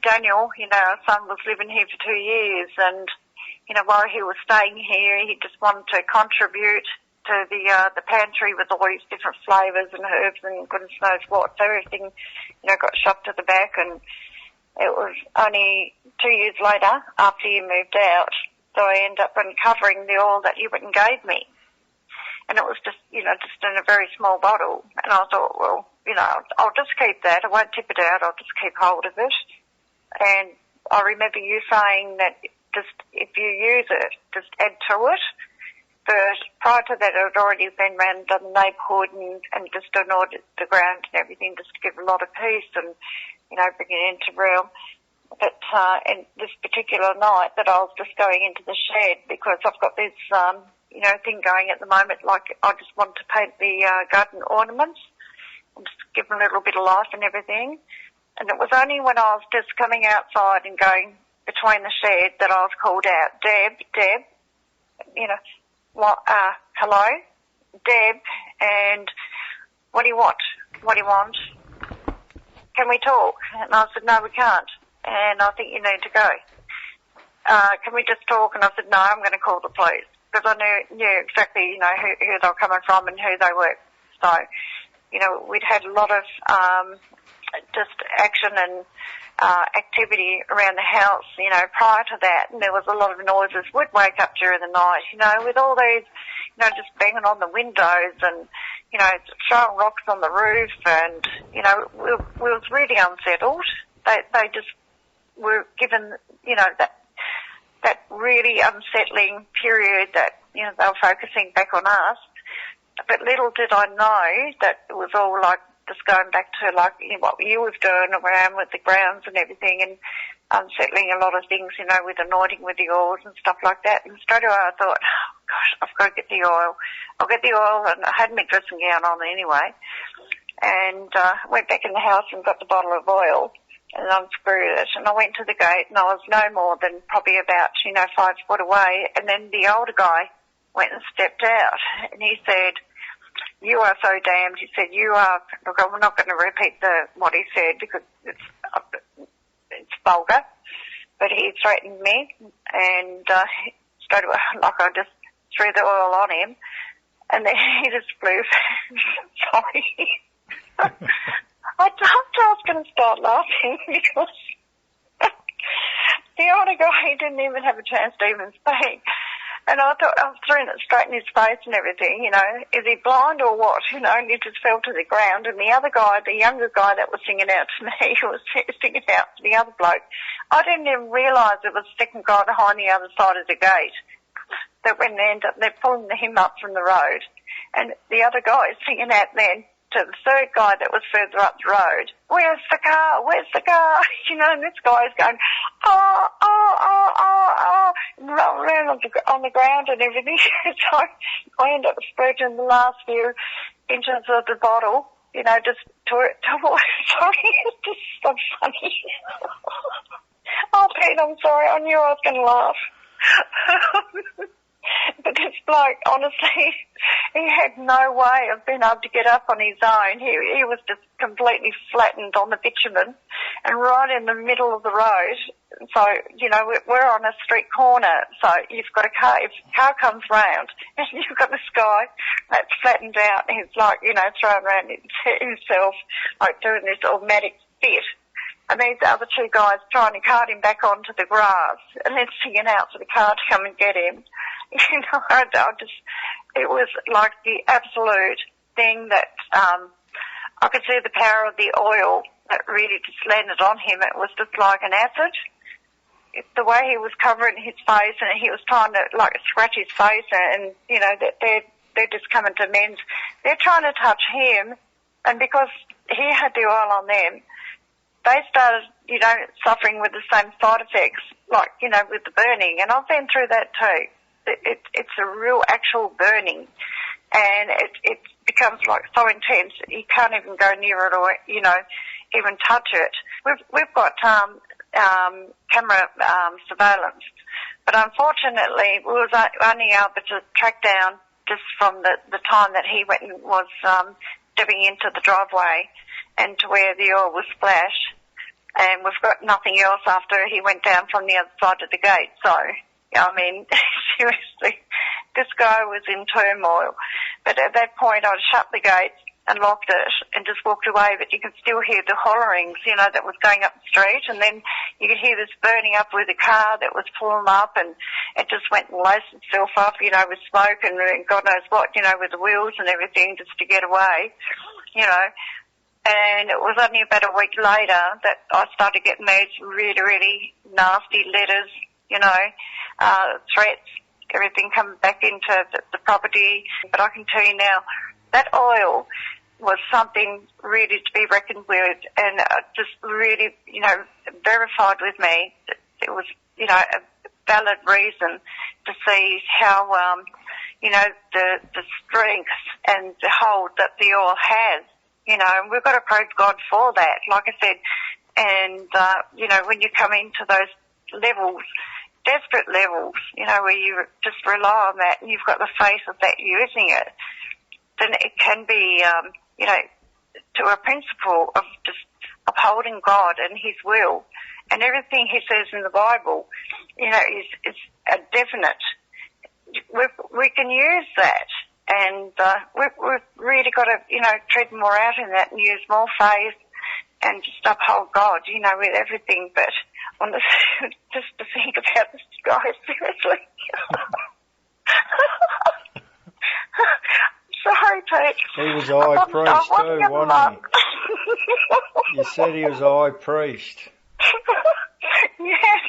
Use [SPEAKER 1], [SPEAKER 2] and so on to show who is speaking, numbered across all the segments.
[SPEAKER 1] Daniel, our son was living here for 2 years, and, while he was staying here, he just wanted to contribute to the pantry with all these different flavours and herbs and goodness knows what. So everything, got shoved to the back, and it was only 2 years later, after he moved out, so I ended up uncovering the oil that he went and gave me. And it was just, just in a very small bottle. And I thought, well, I'll just keep that. I won't tip it out. I'll just keep hold of it. And I remember you saying that just if you use it, just add to it. But prior to that, it had already been around the neighbourhood and just anointed the ground and everything just to give a lot of peace and, bring it into real. But in this particular night that I was just going into the shed because I've got this, thing going at the moment, like I just want to paint the garden ornaments and just give them a little bit of life and everything. And it was only when I was just coming outside and going between the shed that I was called out, Deb, hello, Deb, and what do you want? What do you want? Can we talk? And I said, no, we can't. And I think you need to go. Can we just talk? And I said, no, I'm going to call the police. Because I knew exactly, who they were coming from and who they were. So, we'd had a lot of just action and activity around the house, prior to that. And there was a lot of noises. We'd wake up during the night, with all these, just banging on the windows and, throwing rocks on the roof. And, we was really unsettled. They just were given, that really unsettling period that, they were focusing back on us. But little did I know that it was all like just going back to like what you was doing around with the grounds and everything and unsettling a lot of things, with anointing with the oils and stuff like that. And straight away I thought, oh, gosh, I've got to get the oil. I'll get the oil, and I had my dressing gown on anyway. And went back in the house and got the bottle of oil and unscrewed it. And I went to the gate, and I was no more than probably about, 5 foot away. And then the older guy went and stepped out, and he said, you are so damned. He said, you are, look, I'm not going to repeat what he said because it's vulgar, but he threatened me, and straight away, like I just threw the oil on him, and then he just flew. Sorry. I was going to start laughing because the older guy didn't even have a chance to even speak. And I thought, I was throwing it straight in his face and everything, is he blind or what? And he just fell to the ground. And the other guy, the younger guy that was singing out to me, was singing out to the other bloke. I didn't even realise it was the second guy behind the other side of the gate. That when they end up, they're pulling him up from the road. And the other guy is singing out then to the third guy that was further up the road, where's the car, where's the car? And this guy is going, rolling around on the ground and everything. So I ended up splurging the last few inches of the bottle, just to sorry, it's just so funny. Oh, Pete, I'm sorry, I knew I was going to laugh. But this bloke, honestly, he had no way of being able to get up on his own. He was just completely flattened on the bitumen and right in the middle of the road. So, we're on a street corner, so you've got a car. If a car comes round and you've got this guy that's flattened out and he's like, throwing around himself, like doing this automatic fit. And these other two guys trying to cart him back onto the grass and then singing out for the car to come and get him. It was like the absolute thing that I could see the power of the oil that really just landed on him. It was just like an acid. The way he was covering his face and he was trying to like scratch his face and they're just coming to men's. They're trying to touch him, and because he had the oil on them, they started, suffering with the same side effects, like, with the burning. And I've been through that too. It's a real actual burning, and it becomes like so intense you can't even go near it or even touch it. We've got camera surveillance, but unfortunately we was only able to track down just from the time that he went and was stepping into the driveway and to where the oil was splashed. and we've got nothing else after he went down from the other side of the gate. So, I mean, seriously, this guy was in turmoil. But at that point, I'd shut the gate and locked it and just walked away, but you could still hear the hollerings, that was going up the street, and then you could hear this burning up with a car that was pulling up, and it just went and laced itself up, with smoke and God knows what, with the wheels and everything just to get away, and it was only about a week later that I started getting these really, really nasty letters, threats, everything coming back into the property. But I can tell you now, that oil was something really to be reckoned with, and just really, verified with me that it was, a valid reason to see how, the strength and the hold that the oil has, and we've got to praise God for that, like I said. And, when you come into those levels, desperate levels, where you just rely on that and you've got the faith of that using it, then it can be, to a principle of just upholding God and His will, and everything He says in the Bible, is a definite. We can use that, and we've really got to, tread more out in that and use more faith and just uphold God, with everything. But honestly, just to think about this guy, seriously. Sorry, Pete.
[SPEAKER 2] He was a high priest too, wasn't he? You said he was a high priest. Yes,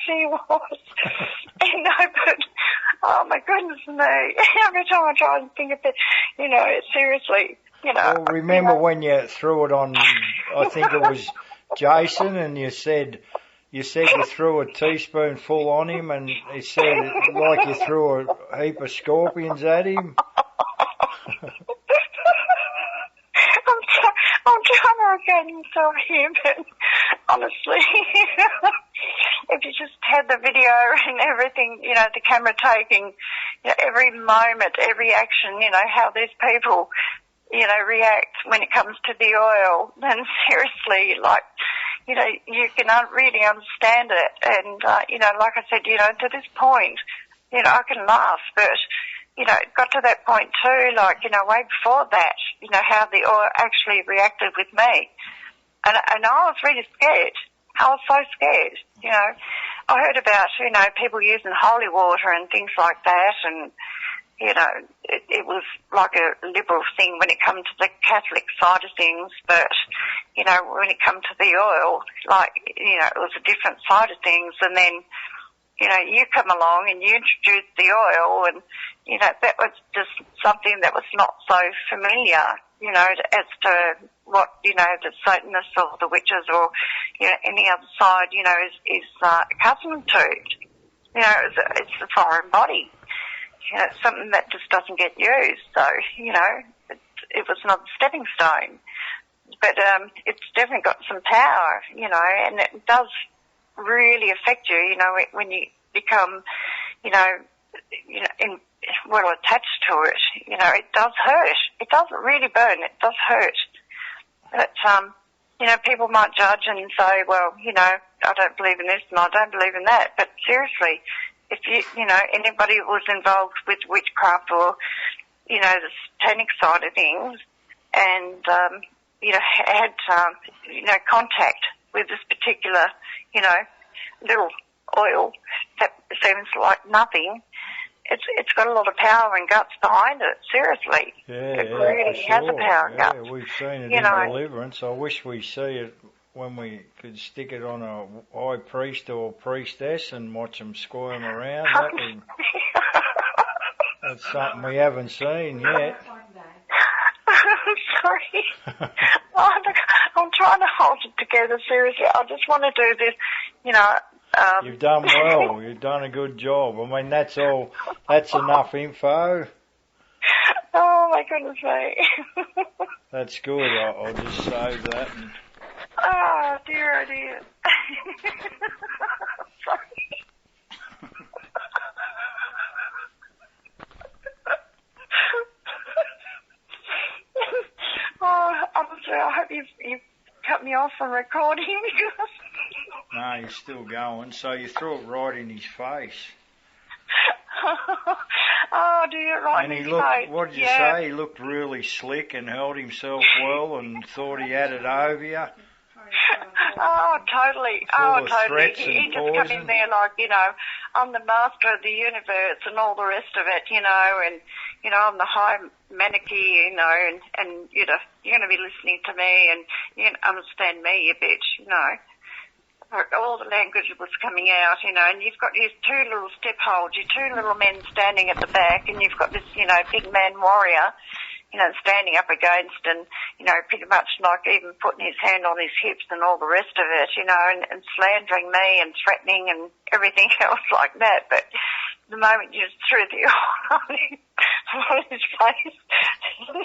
[SPEAKER 2] he was.
[SPEAKER 1] But, oh my goodness me. Every time I try and think of it, seriously,
[SPEAKER 2] Well, remember when you threw it on, I think it was Jason, and you said you threw a teaspoonful on him, and he said like you threw a heap of scorpions at him.
[SPEAKER 1] I'm trying to regain myself here, but honestly, if you just had the video and everything, the camera taking, every moment, every action, how these people, react when it comes to the oil, then seriously, you can really understand it. And, like I said, to this point, I can laugh, but, it got to that point too, way before that, how the oil actually reacted with me. And I was really scared. I was so scared, I heard about, people using holy water and things like that, and, it was like a liberal thing when it comes to the Catholic side of things, but, when it comes to the oil, it was a different side of things. And then, you come along and you introduce the oil, and, that was just something that was not so familiar, as to what, the Satanists or the witches or, any other side, is accustomed to. It's a foreign body. It's something that just doesn't get used. So, it was not a stepping stone. But, it's definitely got some power, and it does really affect you, when you become, attached to it. It does hurt. It doesn't really burn. It does hurt. But, people might judge and say, well, I don't believe in this and I don't believe in that. But seriously, if anybody was involved with witchcraft or, the satanic side of things and, had, contact with this particular, little oil that seems like nothing, it's got a lot of power and guts behind it, seriously. It really has a power and guts.
[SPEAKER 2] Yeah, we've seen it in Deliverance. I wish we see it when we could stick it on a high priest or priestess and watch them squirm around. That's something we haven't seen yet.
[SPEAKER 1] Sorry. I'm trying to hold it together, seriously. I just want to do this,
[SPEAKER 2] You've done well. You've done a good job. I mean, that's all. That's enough info.
[SPEAKER 1] Oh, my goodness me.
[SPEAKER 2] That's good. I'll just save that. And...
[SPEAKER 1] Oh, dear, oh dear. Sorry. Oh, honestly, I hope you've cut me you off from recording because...
[SPEAKER 2] No, you're still going. So you threw it right in his face.
[SPEAKER 1] Oh, do you right
[SPEAKER 2] And
[SPEAKER 1] in
[SPEAKER 2] he
[SPEAKER 1] his
[SPEAKER 2] looked,
[SPEAKER 1] face?
[SPEAKER 2] what did you say? He looked really slick and held himself well and thought he had it over you.
[SPEAKER 1] Oh, totally.
[SPEAKER 2] Full of
[SPEAKER 1] Totally.
[SPEAKER 2] threats
[SPEAKER 1] He
[SPEAKER 2] and
[SPEAKER 1] just come in
[SPEAKER 2] poison.
[SPEAKER 1] there like, I'm the master of the universe and all the rest of it, and, I'm the high monarchy, and you're going to be listening to me and you can understand me, you bitch, All the language was coming out, and you've got these two little step holds, your two little men standing at the back, and you've got this, big man warrior, standing up against and, pretty much like even putting his hand on his hips and all the rest of it, and slandering me and threatening and everything else like that. But the moment you threw the oil on his face,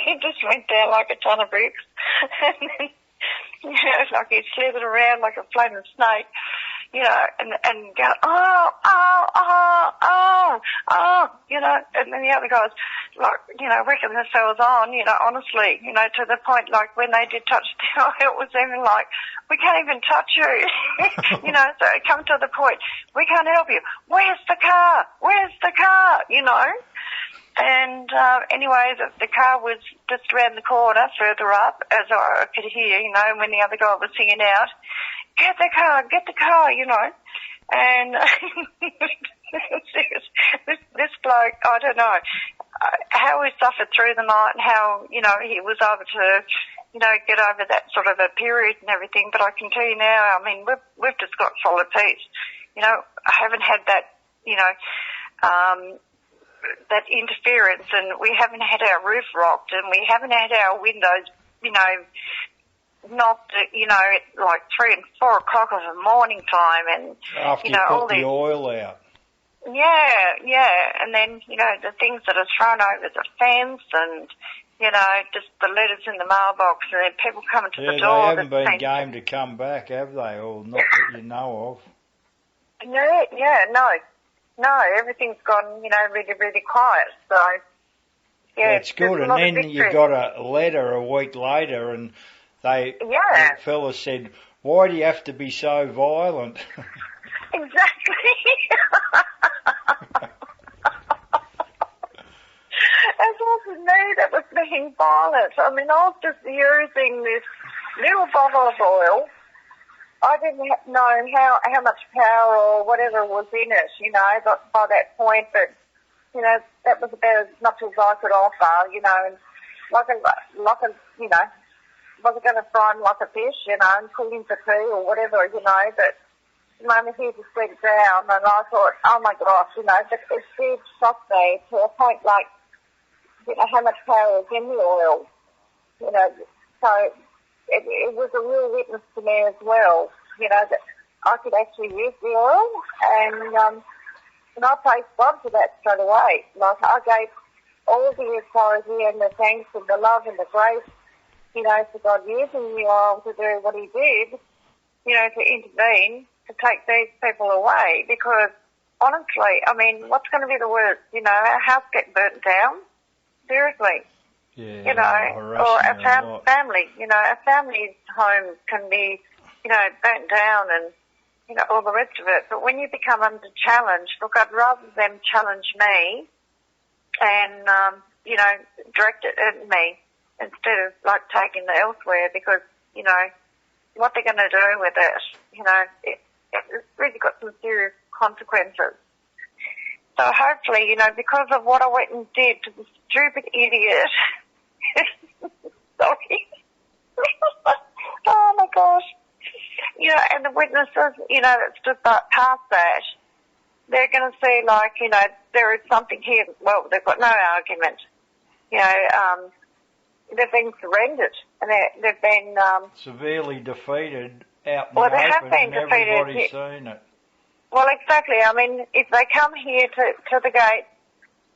[SPEAKER 1] he just went down like a ton of bricks. And then, like he slithered around like a flaming snake, and go, oh, and then the other guys, like, reckon themselves on, honestly, to the point, like, when they did touch the oil, it was even like, we can't even touch you, so it come to the point, we can't help you, where's the car, And anyway, the car was just around the corner, further up, as I could hear, when the other guy was singing out, get the car, And this bloke, I don't know how he suffered through the night and how, he was able to, get over that sort of a period and everything. But I can tell you now, I mean, we've just got solid peace. I haven't had that, that interference, and we haven't had our roof rocked, and we haven't had our windows, knocked, at like 3 and 4 o'clock of the morning time, and
[SPEAKER 2] after you
[SPEAKER 1] all
[SPEAKER 2] put the
[SPEAKER 1] these,
[SPEAKER 2] oil out.
[SPEAKER 1] Yeah, and then the things that are thrown over the fence, and just the letters in the mailbox, and then people coming to the door.
[SPEAKER 2] They haven't been game to come back, have they? Or not that you know of.
[SPEAKER 1] No, everything's gone, really, really quiet. So, yeah,
[SPEAKER 2] it's good. And then you got a letter a week later, and the fella said, "Why do you have to be so violent?"
[SPEAKER 1] Exactly. It wasn't me that was being violent. I mean, I was just using this little bottle of oil. I didn't know how much power or whatever was in it, but by that point, but, that was about as much as I could offer, and was I going to fry him like a fish, and cook him for tea or whatever, but the moment he just went down, and I thought, oh my gosh, but it did shock me to a point like, how much power is in the oil, so it was a real witness to me as well, that I could actually use the oil, and I praised God for that straight away. Like, I gave all the authority and the thanks and the love and the grace, for God using the oil to do what he did, to intervene, to take these people away, because honestly, I mean, what's going to be the worst? Our house get burnt down? Seriously.
[SPEAKER 2] Yeah,
[SPEAKER 1] or a family, a family's home can be, burnt down and, all the rest of it. But when you become under challenge, look, I'd rather them challenge me and, direct it at me instead of, like, taking it elsewhere, because, what they're going to do with it, it's really got some serious consequences. So hopefully, because of what I went and did to the stupid idiot, sorry, oh my gosh, and the witnesses, that stood past that, they're going to see, like, there is something here. Well, they've got no argument. They've been surrendered, and they've been
[SPEAKER 2] severely defeated out in
[SPEAKER 1] well,
[SPEAKER 2] the
[SPEAKER 1] they have
[SPEAKER 2] open,
[SPEAKER 1] been
[SPEAKER 2] and
[SPEAKER 1] defeated.
[SPEAKER 2] everybody's seen it.
[SPEAKER 1] Well, exactly. I mean, if they come here to the gate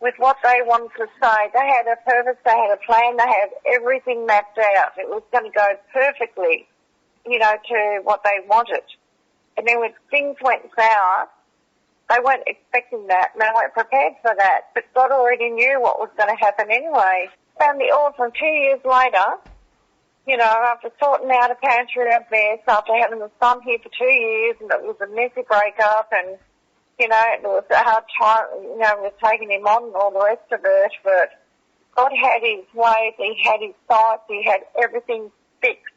[SPEAKER 1] with what they wanted to say, they had a purpose, they had a plan, they had everything mapped out. It was going to go perfectly, to what they wanted. And then when things went sour, they weren't expecting that, and they weren't prepared for that. But God already knew what was going to happen anyway. Found the awesome 2 years later, you know, after sorting out a pantry out there, so after having the son here for 2 years, and it was a messy breakup, and, you know, it was a hard time, you know, with taking him on and all the rest of it, but God had his ways, he had his sights, he had everything fixed,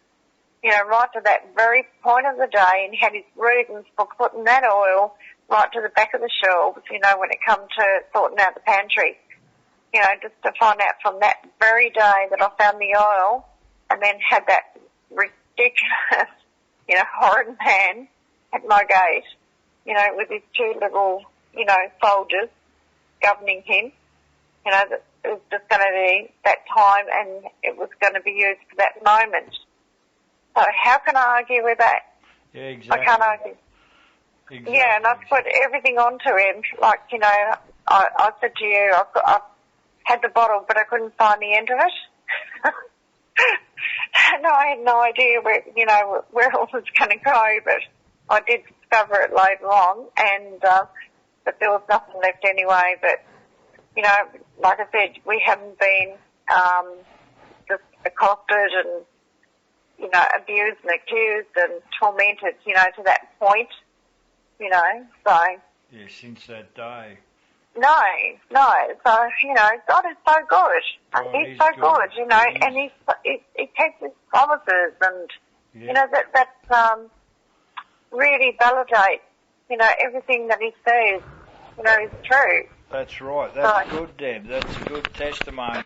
[SPEAKER 1] you know, right to that very point of the day, and he had his reasons for putting that oil right to the back of the shelves, you know, when it come to sorting out the pantry. You know, just to find out from that very day that I found the oil, and then had that ridiculous, you know, horrid man at my gate, you know, with his 2 little, you know, soldiers governing him, you know, that it was just going to be that time and it was going to be used for that moment. So how can I argue with that?
[SPEAKER 2] Yeah, exactly.
[SPEAKER 1] I can't argue.
[SPEAKER 2] Exactly.
[SPEAKER 1] Yeah, and I put everything onto him. Like, you know, I said to you, I had the bottle, but I couldn't find the end of it. And I had no idea where, you know, where it was going to go, but I did discover it later on, and but there was nothing left anyway. But, you know, like I said, we haven't been just accosted and, you know, abused and accused and tormented, you know, to that point, you know, so.
[SPEAKER 2] Yeah, since that day.
[SPEAKER 1] No. So, you know, God is so good. He's so good, you know, and he keeps his promises, and, you know, that's really validates, you know, everything that he says, you know, is true.
[SPEAKER 2] That's right. That's good, Deb. That's a good testimony.